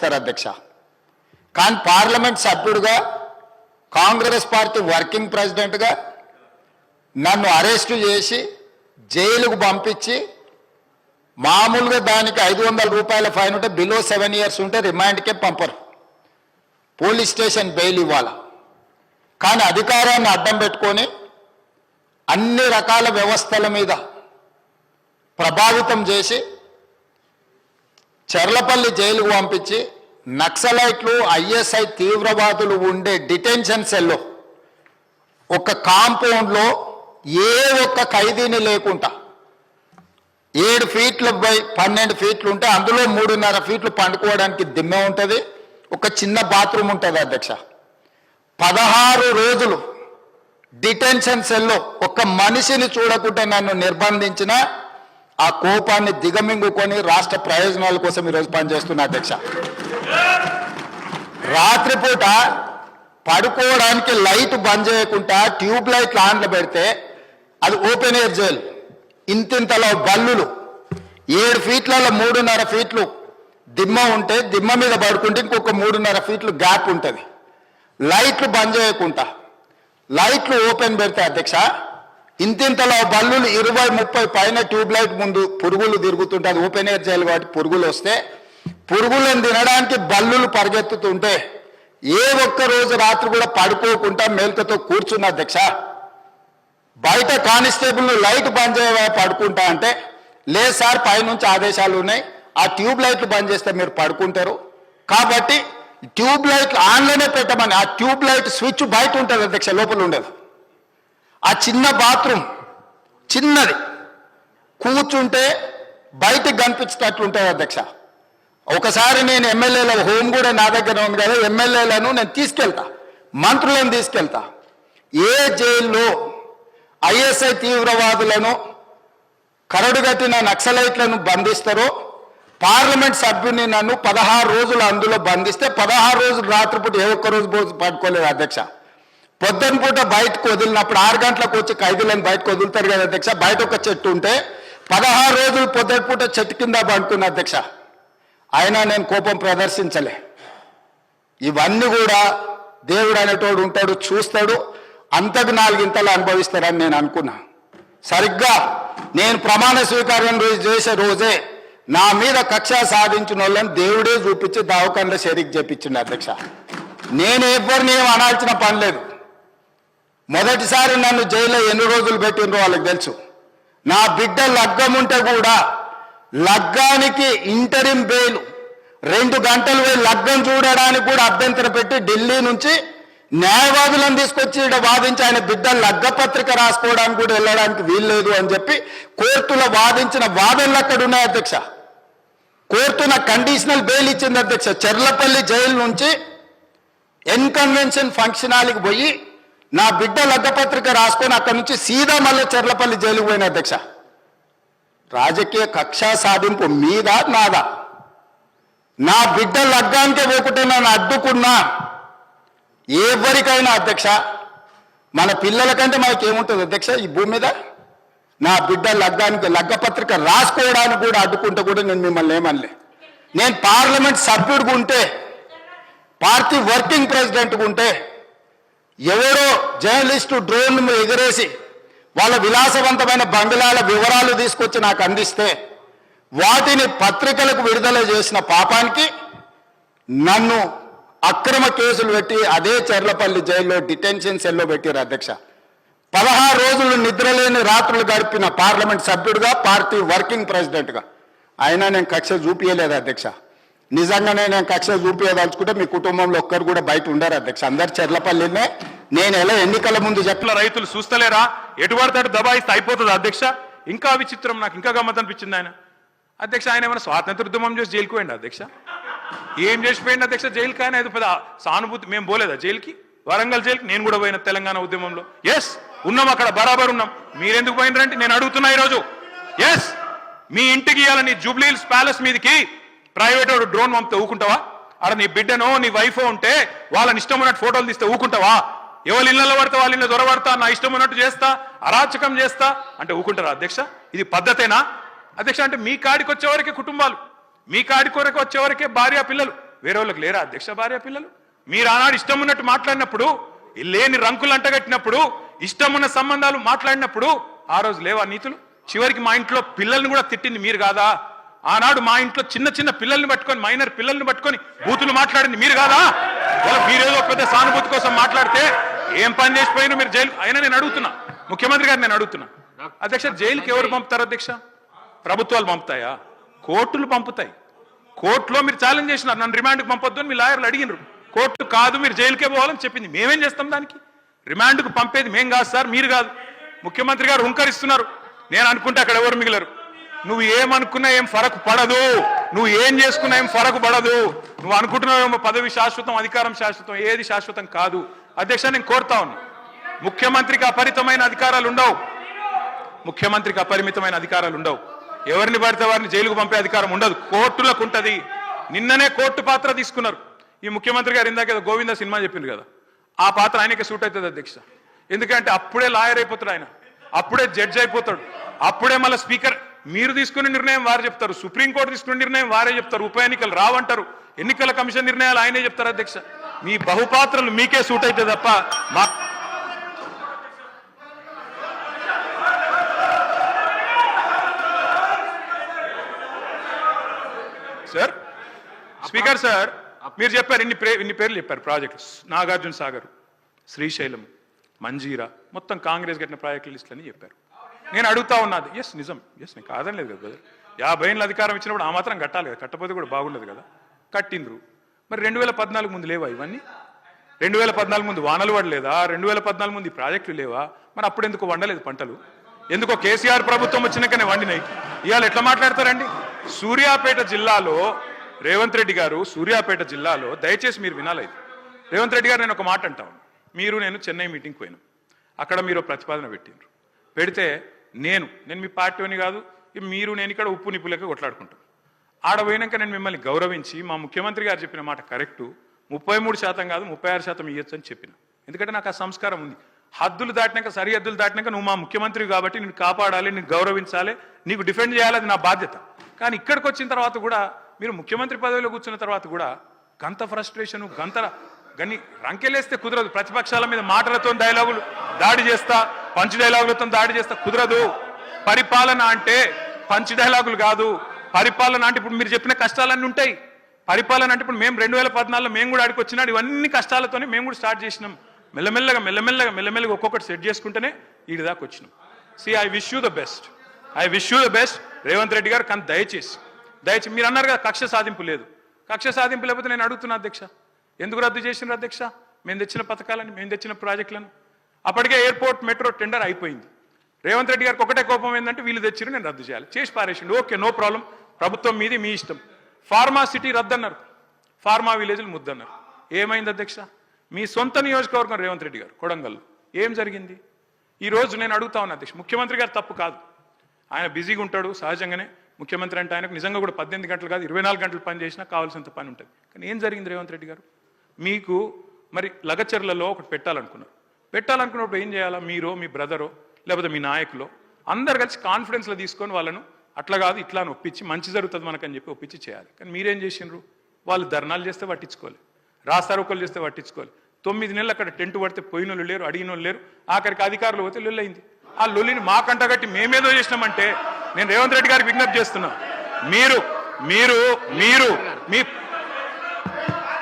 చేస్తారు అధ్యక్ష. కానీ పార్లమెంట్ సభ్యుడిగా, కాంగ్రెస్ పార్టీ వర్కింగ్ ప్రెసిడెంట్గా నన్ను అరెస్టు చేసి జైలుకు పంపించి, మామూలుగా దానికి 500 రూపాయల ఫైన్ ఉంటే బిలో 7 years ఉంటే రిమాండ్కే పంపరు, పోలీస్ స్టేషన్ బెయిల్ ఇవ్వాలి. కానీ అధికారాన్ని అడ్డం పెట్టుకొని అన్ని రకాల వ్యవస్థల మీద ప్రభావితం చేసి చెర్లపల్లి జైలుకు పంపించి నక్సలైట్లు, ఐఎస్ఐ తీవ్రవాదులు ఉండే డిటెన్షన్ సెల్లో ఒక కాంపౌండ్లో ఏ ఒక్క ఖైదీని లేకుండా 7 feet బై 12 feet ఉంటే అందులో 3.5 feet పండుకోవడానికి దిమ్మె ఉంటుంది, ఒక చిన్న బాత్రూమ్ ఉంటుంది అధ్యక్ష. 16 రోజులు డిటెన్షన్ సెల్లో ఒక్క మనిషిని చూడకుండా నన్ను నిర్బంధించిన ఆ కోపాన్ని దిగమింగుకొని రాష్ట్ర ప్రయోజనాల కోసం ఈరోజు పనిచేస్తున్నా అధ్యక్ష. రాత్రిపూట పడుకోవడానికి లైట్ బంద్ చేయకుండా ట్యూబ్ లైట్లు ఆన్లో పెడితే అది ఓపెన్ ఎయిర్ జైలు, ఇంతింతలో బల్లులు, 7 feetలలో 3.5 feet దిమ్మ ఉంటే దిమ్మ మీద పడుకుంటే ఇంకొక 3.5 feet గ్యాప్ ఉంటుంది. లైట్లు బంద్ చేయకుండా లైట్లు ఓపెన్ పెడితే అధ్యక్ష ఇంతింతలో బల్లులు 20-30 పైన ట్యూబ్ లైట్ ముందు పురుగులు తిరుగుతుంటే, అది ఓపెన్ ఎయిర్ జైలు కాబట్టి పురుగులు వస్తే పురుగులను తినడానికి బల్లులు పరిగెత్తుతుంటే ఏ ఒక్క రోజు రాత్రి కూడా పడుకోకుండా మేల్కతో కూర్చున్న అధ్యక్ష. బయట కానిస్టేబుల్ లైట్ బంద్ చేయవా పడుకుంటా అంటే, లేదు సార్ పైనుంచి ఆదేశాలు ఉన్నాయి, ఆ ట్యూబ్ లైట్లు బంద్ చేస్తే మీరు పడుకుంటారు కాబట్టి ట్యూబ్ లైట్లు ఆన్లోనే పెట్టమని. ఆ ట్యూబ్ లైట్ స్విచ్ బయట ఉంటుంది అధ్యక్ష, లోపల ఉండదు. ఆ చిన్న బాత్రూమ్ చిన్నది, కూర్చుంటే బయటకు కనిపించేటట్లు ఉంటుంది అధ్యక్ష. ఒకసారి నేను ఎమ్మెల్యేల హోమ్ కూడా నా దగ్గర ఉంది కదా, ఎమ్మెల్యేలను నేను తీసుకెళ్తా, మంత్రులను తీసుకెళ్తా. ఏ జైల్లో ఐఎస్ఐ తీవ్రవాదులను, కరడుగట్టిన నక్సలైట్లను బంధిస్తారో, పార్లమెంట్ సభ్యుని నన్ను 16 రోజులు అందులో బంధిస్తే 16 రోజులు రాత్రిపూట ఏ ఒక్క రోజు పడుకోలేదు అధ్యక్ష. పొద్దున పూట బయటకు వదిలినప్పుడు 6 గంటలకు వచ్చి ఖైదీలను బయటకు వదులుతారు కదా అధ్యక్ష, బయట ఒక చెట్టు ఉంటే 16 రోజులు పొద్దున పూట చెట్టు కింద పడుకున్న అధ్యక్ష. అయినా నేను కోపం ప్రదర్శించలే. ఇవన్నీ కూడా దేవుడు అనేటోడు ఉంటాడు, చూస్తాడు, అంతకు 4 ఇంతలు అనుభవిస్తారని నేను అనుకున్నా. సరిగ్గా నేను ప్రమాణ స్వీకారం చేసే రోజే నా మీద కక్ష సాధించిన వాళ్ళని దేవుడే చూపించి దావకంలో షరీక్ చేపించింది అధ్యక్ష. నేను ఎవరిని ఏం అనాల్సిన పని లేదు. మొదటిసారి నన్ను జైల్లో ఎన్ని రోజులు పెట్టినరో వాళ్ళకి తెలుసు. నా బిడ్డ లగ్గం ఉంటే కూడా లగ్గానికి ఇంటరిం బెయిల్ 2 గంటలు పోయి లగ్గం చూడడానికి కూడా అభ్యంతరం పెట్టి ఢిల్లీ నుంచి న్యాయవాదులను తీసుకొచ్చి ఇక్కడ వాదించి ఆయన బిడ్డ లగ్గపత్రిక రాసుకోవడానికి కూడా వెళ్ళడానికి వీల్లేదు అని చెప్పి కోర్టులో వాదించిన వాదనలు అక్కడ ఉన్నాయి అధ్యక్ష. కోర్టు నాకు కండిషనల్ బెయిల్ ఇచ్చింది అధ్యక్ష. చెర్లపల్లి జైలు నుంచి ఎన్కన్వెన్షన్ ఫంక్షన్ హాల్కి పోయి నా బిడ్డ లగ్గపత్రిక రాసుకొని అక్కడి నుంచి సీదా మళ్ళీ చెర్లపల్లి జైలుకు పోయిన అధ్యక్ష. రాజకీయ కక్ష సాధింపు మీద నాదా? నా బిడ్డ లగ్గానికే పోకుంటే నన్ను అడ్డుకున్నా ఎవరికైనా అధ్యక్ష, మన పిల్లల కంటే మనకేముంటుంది అధ్యక్ష ఈ భూమి మీద? నా బిడ్డ లగ్గానికి లగ్గపత్రిక రాసుకోవడానికి కూడా అడ్డుకుంటే కూడా నేను మిమ్మల్ని ఏమనలే. నేను పార్లమెంట్ సభ్యుడిగా ఉంటే, పార్టీ వర్కింగ్ ప్రెసిడెంట్గా ఉంటే ఎవరో జర్నలిస్టు డ్రోన్ ఎగరేసి వాళ్ళ విలాసవంతమైన బంగ్లాల వివరాలు తీసుకొచ్చి నాకు అందిస్తే వాటిని పత్రికలకు విడుదల చేసిన పాపానికి నన్ను అక్రమ కేసులు పెట్టి అదే చెర్లపల్లి జైల్లో డిటెన్షన్ సెల్లో పెట్టారు అధ్యక్ష. 16 రోజులు నిద్రలేని రాత్రులు గడిపిన పార్లమెంట్ సభ్యుడిగా, పార్టీ వర్కింగ్ ప్రెసిడెంట్గా అయినా నేను కక్ష చూపించలేదు అధ్యక్ష. నిజంగానే నేను కక్ష చూపించదలుచుకుంటే మీ కుటుంబంలో ఒక్కరు కూడా బయట ఉండరు అధ్యక్ష, అందరు చెర్లపల్లినే. నేను ఎలా ఎన్నికల ముందు చెప్పిన రైతులు చూస్తలేరా, ఎటుపడతాడు దబాయిస్తే అయిపోతుంది అధ్యక్ష. ఇంకా విచిత్రం, నాకు ఇంకా గమ్మత్ అనిపించింది ఆయన అధ్యక్ష. ఆయన ఏమైనా స్వాతంత్ర ఉద్యమం చేసి జైలుకి పోయింది అధ్యక్ష? ఏం చేసిపోయింది అధ్యక్ష జైలుకి? ఆయన ఏదో పెద్ద సానుభూతి. మేము పోలేదా జైలుకి? వరంగల్ జైలుకి నేను కూడా పోయిన తెలంగాణ ఉద్యమంలో. ఎస్ ఉన్నాం, అక్కడ బరాబర్ ఉన్నాం. మీరెందుకు పోయినరంటే నేను అడుగుతున్నా ఈరోజు. ఎస్, మీ ఇంటికి ఇవ్వాలని జూబ్లీ హిల్స్ ప్యాలెస్ మీదకి ప్రైవేట్ డ్రోన్ పంపితే ఊకుంటావా? అక్కడ నీ బిడ్డనో నీ వైఫో ఉంటే వాళ్ళని ఇష్టం ఉన్నట్టు ఫోటోలు తీస్తే ఊకుంటావా? ఎవరి ఇళ్లలో పడతా వాళ్ళ ఇళ్ళ దొరబడతా, నా ఇష్టం ఉన్నట్టు చేస్తా, అరాచకం చేస్తా అంటే ఊకుంటారా అధ్యక్ష? ఇది పద్ధతేనా అధ్యక్ష? అంటే మీ కాడికి వచ్చేవరకే కుటుంబాలు, మీ కాడి కొరకు వచ్చేవరకే భార్య పిల్లలు, వేరే వాళ్ళకి లేరా అధ్యక్ష భార్య పిల్లలు? మీరు ఆనాడు ఇష్టం ఉన్నట్టు మాట్లాడినప్పుడు, లేని రంకులు అంటగట్టినప్పుడు, ఇష్టం ఉన్న సంబంధాలు మాట్లాడినప్పుడు ఆ రోజు లేవా నీతులు? చివరికి మా ఇంట్లో పిల్లల్ని కూడా తిట్టింది మీరు కాదా? ఆనాడు మా ఇంట్లో చిన్న చిన్న పిల్లల్ని పట్టుకొని, మైనర్ పిల్లల్ని పట్టుకొని బూతులు మాట్లాడింది మీరు కాదా? మీరేదో పెద్ద సానుభూతి కోసం మాట్లాడితే ఏం పని చేసిపోయినా మీరు జైలు. అయినా నేను అడుగుతున్నా, ముఖ్యమంత్రి గారు నేను అడుగుతున్నా, అధ్యక్ష జైలుకి ఎవరు పంపుతారు అధ్యక్ష? ప్రభుత్వాలు పంపుతాయా? కోర్టులు పంపుతాయి. కోర్టులో మీరు ఛాలెంజ్ చేసినారు, నన్ను రిమాండ్కి పంపొద్దు అని మీ లాయర్లు అడిగినారు. కోర్టు కాదు మీరు జైలుకే పోవాలని చెప్పింది. మేమేం చేస్తాం దానికి? రిమాండ్కు పంపేది మేం కాదు సార్, మీరు కాదు. ముఖ్యమంత్రి గారు హుంకరిస్తున్నారు. నేను అనుకుంటే అక్కడ ఎవరు మిగిలరు. నువ్వు ఏమనుకున్నా ఏం ఫరక్ పడదు, నువ్వు ఏం చేసుకున్నా ఏం ఫరక్ పడదు. నువ్వు అనుకుంటున్నావు పదవి శాశ్వతం, అధికారం శాశ్వతం, ఏది శాశ్వతం కాదు. అధ్యక్ష నేను కోరుతా ఉన్నా, ముఖ్యమంత్రికి అపరిమితమైన అధికారాలు ఉండవు. ముఖ్యమంత్రికి అపరిమితమైన అధికారాలు ఉండవు. ఎవరిని పడితే వారిని జైలుకు పంపే అధికారం ఉండదు, కోర్టులకు ఉంటది. నిన్ననే కోర్టు పాత్ర తీసుకున్నారు. ఈ ముఖ్యమంత్రి గారు ఇందాక ఏదో గోవింద సినిమా చెప్పింది కదా, ఆ పాత్ర ఆయనకే సూట్ అవుతుంది అధ్యక్ష. ఎందుకంటే అప్పుడే లాయర్ అయిపోతాడు ఆయన, అప్పుడే జడ్జ్ అయిపోతాడు, అప్పుడే మళ్ళీ స్పీకర్. మీరు తీసుకునే నిర్ణయం వారు చెప్తారు, సుప్రీంకోర్టు తీసుకునే నిర్ణయం వారే చెప్తారు, ఉప ఎన్నికలు రావంటారు, ఎన్నికల కమిషన్ నిర్ణయాలు ఆయనే చెప్తారు అధ్యక్ష. మీ బహుపాత్రలు మీకే సూట్ అవుతుంది తప్ప మా సార్. స్పీకర్ సార్, మీరు చెప్పారు ఇన్ని పేర్లు చెప్పారు ప్రాజెక్ట్స్, నాగార్జున సాగర్, శ్రీశైలం, మంజీరా, మొత్తం కాంగ్రెస్ కట్టిన ప్రాజెక్టుల లిస్టులు అని చెప్పారు. నేను అడుగుతా ఉన్నది, ఎస్ నిజం, ఎస్ నేను కాదని లేదు కదా బ్రదర్. 50 ఏళ్ళ అధికారం ఇచ్చినప్పుడు ఆ మాత్రం కట్టాలి కదా, కట్టకపోతే కూడా బాగుండదు కదా. కట్టిండ్రు. మరి 2014 ముందు లేవా ఇవన్నీ? 2014 ముందు వానలు పడలేదా? 2014 ముందు ఈ ప్రాజెక్టులు లేవా? మరి అప్పుడు ఎందుకు వండలేదు పంటలు? ఎందుకో కేసీఆర్ ప్రభుత్వం వచ్చినాకనే వండినాయి. ఇవాళ ఎట్లా మాట్లాడతారండి? సూర్యాపేట జిల్లాలో రేవంత్ రెడ్డి గారు, సూర్యాపేట జిల్లాలో దయచేసి మీరు వినాలి. రేవంత్ రెడ్డి గారు నేను ఒక మాట అంటాను. మీరు నేను చెన్నై మీటింగ్కి పోయినాం, అక్కడ మీరు ప్రతిపాదన పెట్టిండ్రు. పెడితే నేను మీ పార్టీని కాదు, మీరు నేను ఇక్కడ ఉప్పు నిప్పు లెక్క కొట్లాడుకుంటాం. ఆడ పోయినాక నేను మిమ్మల్ని గౌరవించి మా ముఖ్యమంత్రి గారు చెప్పిన మాట కరెక్టు, 33% కాదు 36% ఇవ్వచ్చు అని చెప్పిన. ఎందుకంటే నాకు ఆ సంస్కారం ఉంది. హద్దులు దాటినాక, సరిహద్దులు దాటినాక నువ్వు మా ముఖ్యమంత్రి కాబట్టి నేను కాపాడాలి, నేను గౌరవించాలి, నీకు డిఫెండ్ చేయాలి, అది నా బాధ్యత. కానీ ఇక్కడికి వచ్చిన తర్వాత కూడా మీరు ముఖ్యమంత్రి పదవిలో కూర్చున్న తర్వాత కూడా గంత ఫ్రస్ట్రేషను, గని రంకెలేస్తే కుదరదు. ప్రతిపక్షాల మీద మాటలతో డైలాగులు దాడి చేస్తా, పంచ్ డైలాగులతో దాడి చేస్తా కుదరదు. పరిపాలన అంటే పంచ్ డైలాగులు కాదు. పరిపాలన అంటే ఇప్పుడు మీరు చెప్పిన కష్టాలన్నీ ఉంటాయి. పరిపాలన అంటే ఇప్పుడు మేము 2014లో మేము కూడా ఆడికి వచ్చినాడు, ఇవన్నీ కష్టాలతోనే మేము కూడా స్టార్ట్ చేసినాం. మెల్లమెల్లగా ఒక్కొక్కటి సెట్ చేసుకుంటేనే వీడి దాకా వచ్చినాం. I wish you the best Revanth Reddy గారు. కానీ దయచేసి మీరు అన్నారు కదా కక్ష సాధింపు లేదు. కక్ష సాధింపు లేకపోతే నేను అడుగుతున్నా అధ్యక్ష, ఎందుకు రద్దు చేసినారు అధ్యక్ష? మేము తెచ్చిన పథకాలని, మేము తెచ్చిన ప్రాజెక్టులను. అప్పటికే ఎయిర్పోర్ట్ మెట్రో టెండర్ అయిపోయింది. రేవంత్ రెడ్డి గారికి ఒకటే కోపం ఏంటంటే వీళ్ళు తెచ్చిరు, నేను రద్దు చేయాలి. చేసి పారేసిండు. ఓకే, నో ప్రాబ్లం, ప్రభుత్వం మీది, మీ ఇష్టం. ఫార్మా సిటీ రద్దన్నారు, ఫార్మా విలేజ్లు ముద్దన్నారు. ఏమైంది అధ్యక్ష? మీ సొంత నియోజకవర్గం రేవంత్ రెడ్డి గారు కొడంగల్లో ఏం జరిగింది? ఈరోజు నేను అడుగుతా ఉన్నా అధ్యక్ష, ముఖ్యమంత్రి గారు తప్పు కాదు, ఆయన బిజీగా ఉంటాడు సహజంగానే. ముఖ్యమంత్రి అంటే ఆయనకు నిజంగా కూడా 18 గంటలు కాదు 24 గంటలు పని చేసినా కావాల్సినంత పని ఉంటుంది. కానీ ఏం జరిగింది రేవంత్ రెడ్డి గారు? మీకు మరి లగచర్లలో ఒకటి పెట్టాలనుకున్నప్పుడు ఏం చేయాలా? మీరో, మీ బ్రదరో, లేకపోతే మీ నాయకులో అందరు కలిసి కాన్ఫిడెన్స్లో తీసుకొని వాళ్ళను అట్లా కాదు ఇట్లా అని ఒప్పించి, మంచి జరుగుతుంది మనకని చెప్పి ఒప్పించి చేయాలి. కానీ మీరేం చేసిండ్రు? వాళ్ళు ధర్నాలు చేస్తే పట్టించుకోవాలి, రాస్తారోకలు చేస్తే పట్టించుకోవాలి. 9 నెలలు అక్కడ టెంట్ పడితే పోయినోళ్ళు లేరు, అడిగినోళ్ళు లేరు. ఆఖరికి అధికారులు పోతే లొల్లయింది. ఆ లొల్లిని మాకంట కట్టి మేమేదో చేసినామంటే నేను రేవంత్ రెడ్డి గారికి విజ్ఞప్తి చేస్తున్నా, మీరు మీ